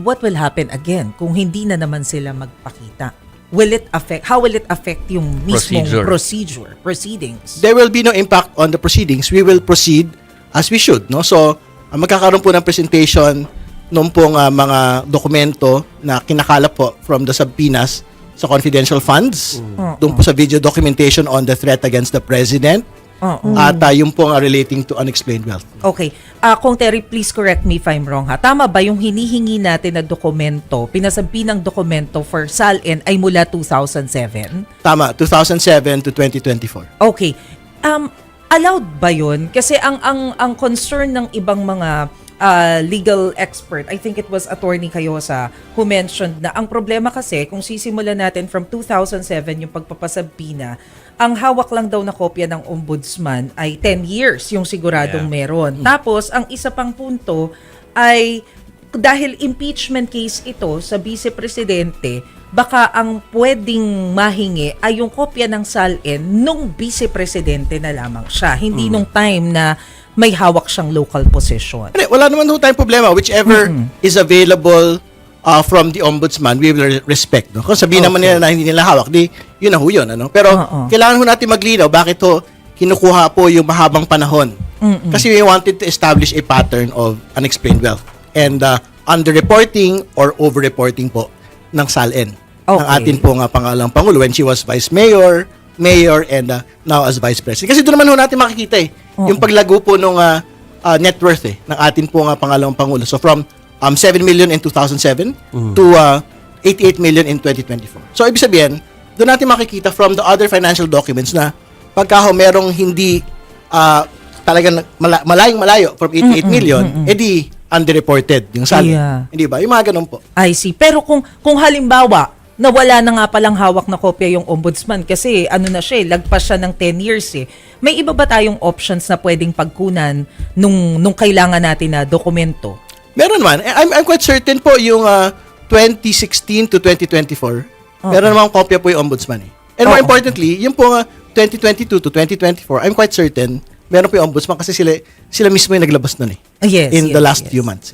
And what will happen again kung hindi na naman sila magpakita? How will it affect yung mismong proceedings? There will be no impact on the proceedings. We will proceed as we should, no? So, magkakaroon po ng presentation nung pong mga dokumento na kinakalap po from the subpoenas sa confidential funds, doon po sa video documentation on the threat against the president, at yung pong relating to unexplained wealth. Okay. Kung Terry, please correct me if I'm wrong ha. Tama ba yung hinihingi natin na dokumento, pinasabi ng dokumento for SALN ay mula 2007? Tama, 2007 to 2024. Okay. Allowed ba yun? Kasi ang concern ng ibang mga legal expert, I think it was Attorney Cayosa who mentioned na ang problema kasi kung sisimulan natin from 2007 yung pagpapasabina, ang hawak lang daw na kopya ng ombudsman ay 10 years yung siguradong meron. Tapos, ang isa pang punto ay dahil impeachment case ito sa vice-presidente, baka ang pwedeng mahingi ay yung kopya ng SALN nung vice-presidente na lamang siya. Hindi nung time na may hawak siyang local position. Wala naman ho tayong problema. Whichever is available from the ombudsman, we will respect. No? Kung sabihin naman nila na hindi nila hawak, di yun na ho yun. Ano? Pero kailangan ho natin maglinaw bakit ho kinukuha po yung mahabang panahon. Kasi we wanted to establish a pattern of unexplained wealth and underreporting or overreporting po ng SALN. Ng atin po nga pangalang Pangulo when she was Vice Mayor, and now as Vice President. Kasi doon naman ho natin makikita yung paglago po ng net worth ng atin po nga pangalawang Pangulo. So from 7 million in 2007 to 88 million in 2024. So ibig sabihin, doon natin makikita from the other financial documents na pagka merong hindi talagang malayo from 88 million, edi underreported yung salary. Hindi ba? Yung mga ganun po. I see. Pero kung halimbawa, nawala na nga palang hawak na kopya yung ombudsman kasi na siya, lagpas siya ng 10 years May iba ba tayong options na pwedeng pagkunan nung kailangan natin na dokumento? Meron naman. I'm quite certain po yung 2016 to 2024, meron namang kopya po yung ombudsman And more importantly, yung po 2022 to 2024, I'm quite certain meron po yung ombudsman kasi sila mismo yung naglabas nun Yes, in the last few months.